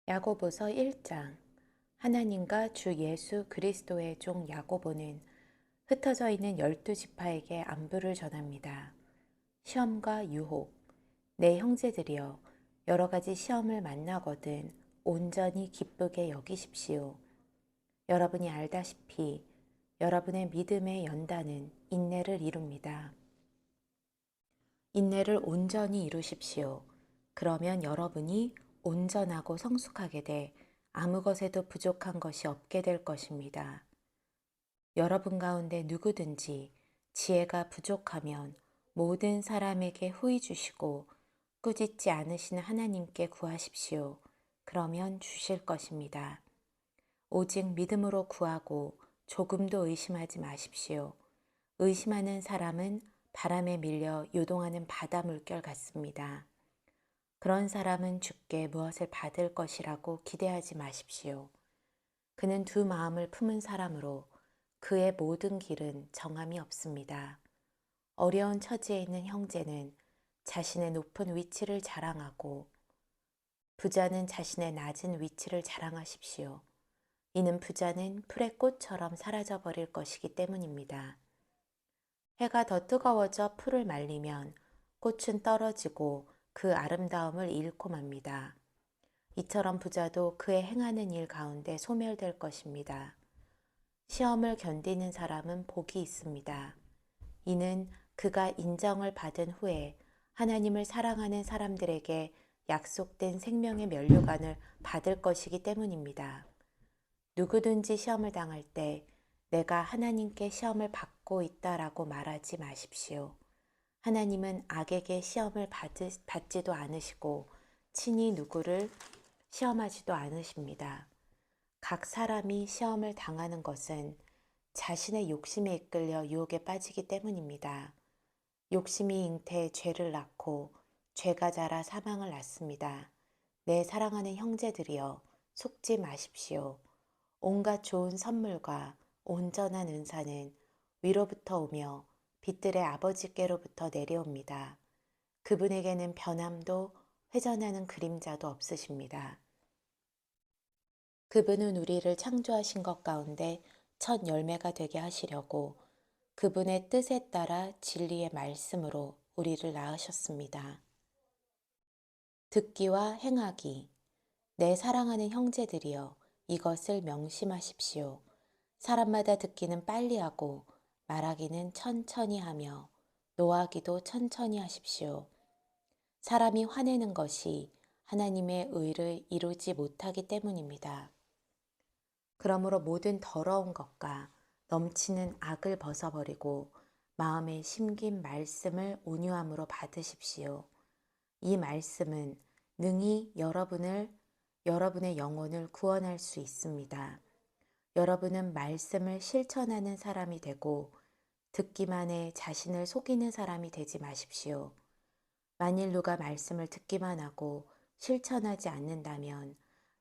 야고보서 1장. 하나님과 주 예수 그리스도의 종 야고보는 흩어져 있는 12지파에게 안부를 전합니다. 시험과 유혹. 내 형제들이여, 여러 가지 시험을 만나거든 온전히 기쁘게 여기십시오. 여러분이 알다시피 여러분의 믿음의 연단은 인내를 이룹니다. 인내를 온전히 이루십시오. 그러면 여러분이 온전하고 성숙하게 돼 아무 것에도 부족한 것이 없게 될 것입니다. 여러분 가운데 누구든지 지혜가 부족하면 모든 사람에게 후히 주시고 꾸짖지 않으시는 하나님께 구하십시오. 그러면 주실 것입니다. 오직 믿음으로 구하고 조금도 의심하지 마십시오. 의심하는 사람은 바람에 밀려 요동하는 바다 물결 같습니다. 그런 사람은 주께 무엇을 받을 것이라고 기대하지 마십시오. 그는 두 마음을 품은 사람으로 그의 모든 길은 정함이 없습니다. 어려운 처지에 있는 형제는 자신의 높은 위치를 자랑하고 부자는 자신의 낮은 위치를 자랑하십시오. 이는 부자는 풀의 꽃처럼 사라져버릴 것이기 때문입니다. 해가 더 뜨거워져 풀을 말리면 꽃은 떨어지고 그 아름다움을 잃고 맙니다. 이처럼 부자도 그의 행하는 일 가운데 소멸될 것입니다. 시험을 견디는 사람은 복이 있습니다. 이는 그가 인정을 받은 후에 하나님을 사랑하는 사람들에게 약속된 생명의 면류관을 받을 것이기 때문입니다. 누구든지 시험을 당할 때 내가 하나님께 시험을 받고 있다라고 말하지 마십시오. 하나님은 악에게 시험을 받지도 않으시고 친히 누구를 시험하지도 않으십니다. 각 사람이 시험을 당하는 것은 자신의 욕심에 이끌려 유혹에 빠지기 때문입니다. 욕심이 잉태해 죄를 낳고 죄가 자라 사망을 낳습니다. 내 사랑하는 형제들이여, 속지 마십시오. 온갖 좋은 선물과 온전한 은사는 위로부터 오며 빛들의 아버지께로부터 내려옵니다. 그분에게는 변함도 회전하는 그림자도 없으십니다. 그분은 우리를 창조하신 것 가운데 첫 열매가 되게 하시려고 그분의 뜻에 따라 진리의 말씀으로 우리를 낳으셨습니다. 듣기와 행하기. 내 사랑하는 형제들이여, 이것을 명심하십시오. 사람마다 듣기는 빨리 하고 말하기는 천천히 하며 노하기도 천천히 하십시오. 사람이 화내는 것이 하나님의 의를 이루지 못하기 때문입니다. 그러므로 모든 더러운 것과 넘치는 악을 벗어버리고 마음에 심긴 말씀을 온유함으로 받으십시오. 이 말씀은 능히 여러분의 영혼을 구원할 수 있습니다. 여러분은 말씀을 실천하는 사람이 되고 듣기만 해 자신을 속이는 사람이 되지 마십시오. 만일 누가 말씀을 듣기만 하고 실천하지 않는다면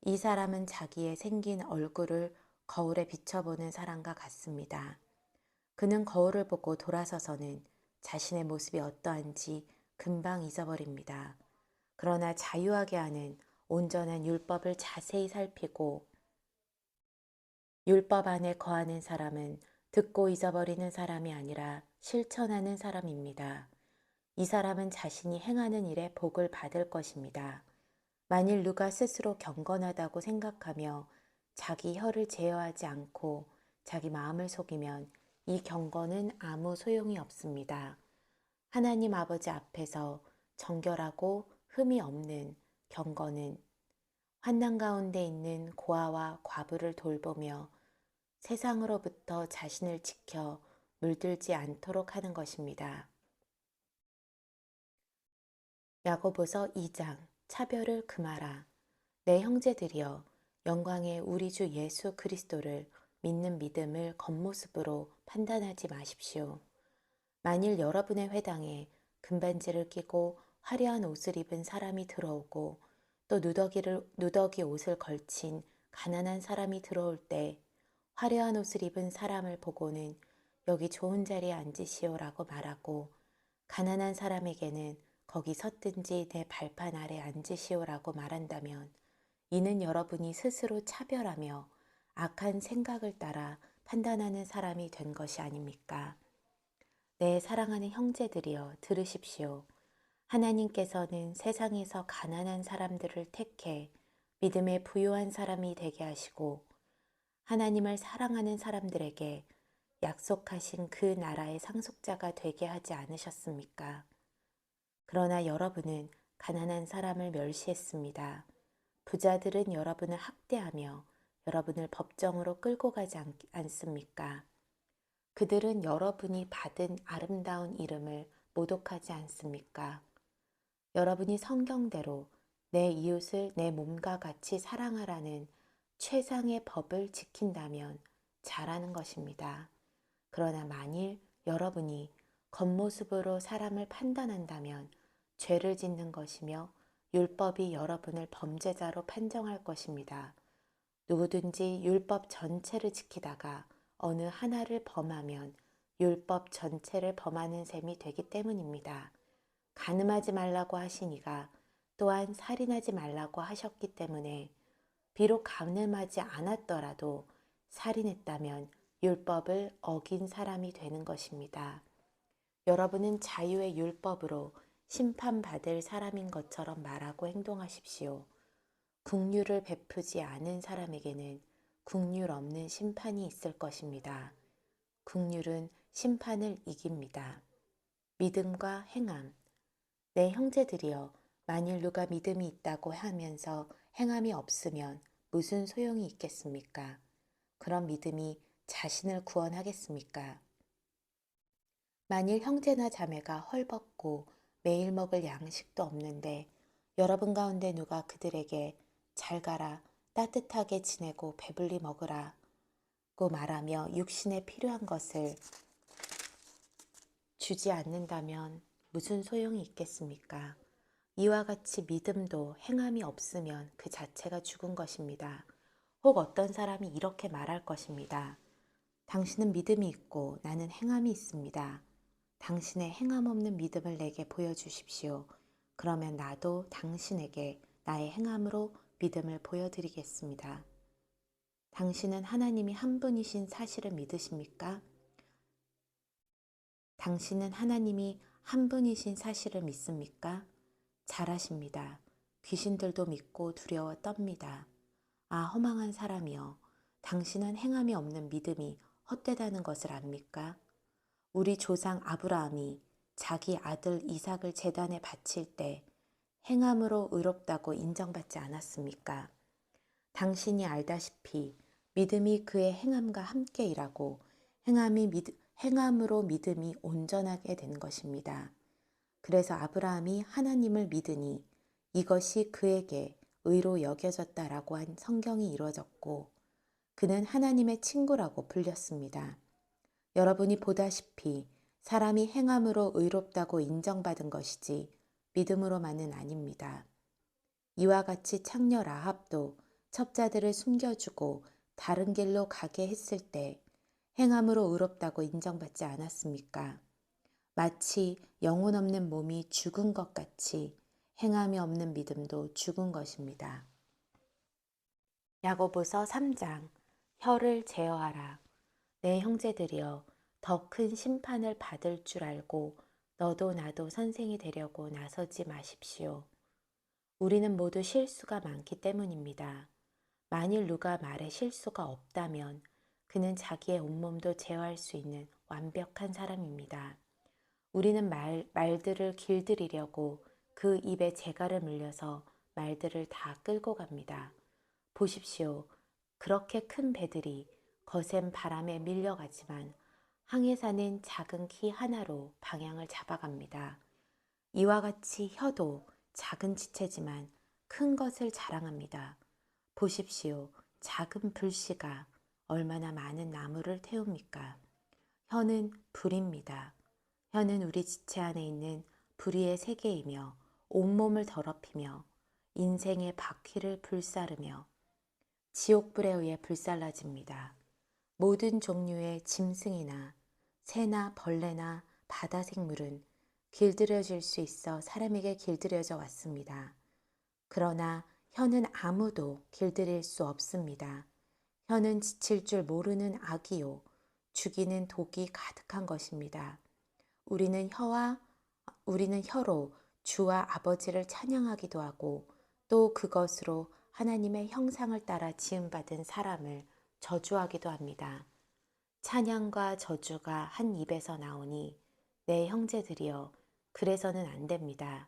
이 사람은 자기의 생긴 얼굴을 거울에 비춰보는 사람과 같습니다. 그는 거울을 보고 돌아서서는 자신의 모습이 어떠한지 금방 잊어버립니다. 그러나 자유하게 하는 온전한 율법을 자세히 살피고 율법 안에 거하는 사람은 듣고 잊어버리는 사람이 아니라 실천하는 사람입니다. 이 사람은 자신이 행하는 일에 복을 받을 것입니다. 만일 누가 스스로 경건하다고 생각하며 자기 혀를 제어하지 않고 자기 마음을 속이면 이 경건은 아무 소용이 없습니다. 하나님 아버지 앞에서 정결하고 흠이 없는 경건은 환난 가운데 있는 고아와 과부를 돌보며 세상으로부터 자신을 지켜 물들지 않도록 하는 것입니다. 야고보서 2장. 차별을 금하라. 내 형제들이여, 영광의 우리 주 예수 그리스도를 믿는 믿음을 겉모습으로 판단하지 마십시오. 만일 여러분의 회당에 금반지를 끼고 화려한 옷을 입은 사람이 들어오고 또 누더기 옷을 걸친 가난한 사람이 들어올 때 화려한 옷을 입은 사람을 보고는 여기 좋은 자리에 앉으시오라고 말하고 가난한 사람에게는 거기 섰든지 내 발판 아래 앉으시오라고 말한다면 이는 여러분이 스스로 차별하며 악한 생각을 따라 판단하는 사람이 된 것이 아닙니까? 내 사랑하는 형제들이여 들으십시오. 하나님께서는 세상에서 가난한 사람들을 택해 믿음에 부유한 사람이 되게 하시고 하나님을 사랑하는 사람들에게 약속하신 그 나라의 상속자가 되게 하지 않으셨습니까? 그러나 여러분은 가난한 사람을 멸시했습니다. 부자들은 여러분을 학대하며 여러분을 법정으로 끌고 가지 않습니까? 그들은 여러분이 받은 아름다운 이름을 모독하지 않습니까? 여러분이 성경대로 내 이웃을 내 몸과 같이 사랑하라는 최상의 법을 지킨다면 잘하는 것입니다. 그러나 만일 여러분이 겉모습으로 사람을 판단한다면 죄를 짓는 것이며 율법이 여러분을 범죄자로 판정할 것입니다. 누구든지 율법 전체를 지키다가 어느 하나를 범하면 율법 전체를 범하는 셈이 되기 때문입니다. 간음하지 말라고 하시니가 또한 살인하지 말라고 하셨기 때문에 비록 간음하지 않았더라도 살인했다면 율법을 어긴 사람이 되는 것입니다. 여러분은 자유의 율법으로 심판받을 사람인 것처럼 말하고 행동하십시오. 긍휼을 베푸지 않은 사람에게는 긍휼 없는 심판이 있을 것입니다. 긍휼은 심판을 이깁니다. 믿음과 행함. 내 형제들이여, 만일 누가 믿음이 있다고 하면서 행함이 없으면 무슨 소용이 있겠습니까? 그런 믿음이 자신을 구원하겠습니까? 만일 형제나 자매가 헐벗고 매일 먹을 양식도 없는데 여러분 가운데 누가 그들에게 잘 가라, 따뜻하게 지내고 배불리 먹으라 고 말하며 육신에 필요한 것을 주지 않는다면 무슨 소용이 있겠습니까? 이와 같이 믿음도 행함이 없으면 그 자체가 죽은 것입니다. 혹 어떤 사람이 이렇게 말할 것입니다. 당신은 믿음이 있고 나는 행함이 있습니다. 당신의 행함 없는 믿음을 내게 보여주십시오. 그러면 나도 당신에게 나의 행함으로 믿음을 보여드리겠습니다. 당신은 하나님이 한 분이신 사실을 믿으십니까? 당신은 하나님이 한 분이신 사실을 믿습니까? 잘하십니다. 귀신들도 믿고 두려워 떱니다. 아, 허망한 사람이여, 당신은 행함이 없는 믿음이 헛되다는 것을 압니까? 우리 조상 아브라함이 자기 아들 이삭을 제단에 바칠 때 행함으로 의롭다고 인정받지 않았습니까? 당신이 알다시피 믿음이 그의 행함과 함께 일하고 행함으로 믿음이 온전하게 된 것입니다. 그래서 아브라함이 하나님을 믿으니 이것이 그에게 의로 여겨졌다라고 한 성경이 이루어졌고 그는 하나님의 친구라고 불렸습니다. 여러분이 보다시피 사람이 행함으로 의롭다고 인정받은 것이지 믿음으로만은 아닙니다. 이와 같이 창녀 라합도 첩자들을 숨겨주고 다른 길로 가게 했을 때 행함으로 의롭다고 인정받지 않았습니까? 마치 영혼 없는 몸이 죽은 것 같이 행함이 없는 믿음도 죽은 것입니다. 야고보서 3장. 혀를 제어하라. 내 형제들이여, 더 큰 심판을 받을 줄 알고 너도 나도 선생이 되려고 나서지 마십시오. 우리는 모두 실수가 많기 때문입니다. 만일 누가 말에 실수가 없다면 그는 자기의 온몸도 제어할 수 있는 완벽한 사람입니다. 우리는 말들을 길들이려고 그 입에 재갈을 물려서 말들을 다 끌고 갑니다. 보십시오. 그렇게 큰 배들이 거센 바람에 밀려가지만 항해사는 작은 키 하나로 방향을 잡아갑니다. 이와 같이 혀도 작은 지체지만 큰 것을 자랑합니다. 보십시오. 작은 불씨가 얼마나 많은 나무를 태웁니까? 혀는 불입니다. 혀는 우리 지체 안에 있는 불의의 세계이며 온몸을 더럽히며 인생의 바퀴를 불사르며 지옥불에 의해 불살라집니다. 모든 종류의 짐승이나 새나 벌레나 바다 생물은 길들여질 수 있어 사람에게 길들여져 왔습니다. 그러나 혀는 아무도 길들일 수 없습니다. 혀는 지칠 줄 모르는 악이요. 죽이는 독이 가득한 것입니다. 우리는 우리는 혀로 주와 아버지를 찬양하기도 하고 또 그것으로 하나님의 형상을 따라 지음받은 사람을 저주하기도 합니다. 찬양과 저주가 한 입에서 나오니 내 형제들이여 그래서는 안 됩니다.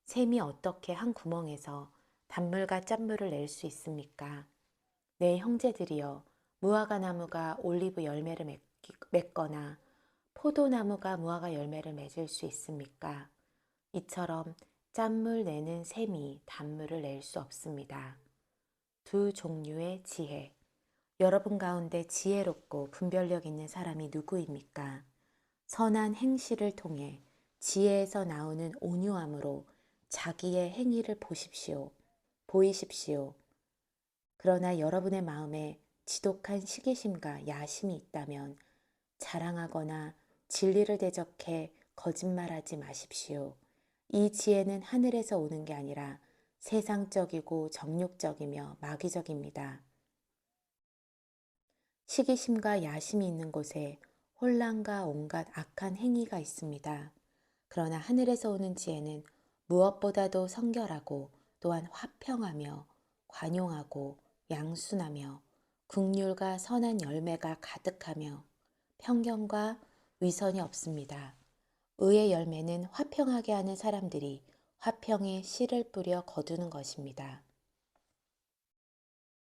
샘이 어떻게 한 구멍에서 단물과 짠물을 낼 수 있습니까? 내 형제들이여 무화과 나무가 올리브 열매를 맺거나 포도나무가 무화과 열매를 맺을 수 있습니까? 이처럼 짠물 내는 샘이 단물을 낼 수 없습니다. 두 종류의 지혜. 여러분 가운데 지혜롭고 분별력 있는 사람이 누구입니까? 선한 행실을 통해 지혜에서 나오는 온유함으로 자기의 행위를 보이십시오. 그러나 여러분의 마음에 지독한 시기심과 야심이 있다면 자랑하거나 진리를 대적해 거짓말하지 마십시오. 이 지혜는 하늘에서 오는 게 아니라 세상적이고 정욕적이며 마귀적입니다. 시기심과 야심이 있는 곳에 혼란과 온갖 악한 행위가 있습니다. 그러나 하늘에서 오는 지혜는 무엇보다도 성결하고 또한 화평하며 관용하고 양순하며 긍휼과 선한 열매가 가득하며 편견과 위선이 없습니다. 의의 열매는 화평하게 하는 사람들이 화평에 씨를 뿌려 거두는 것입니다.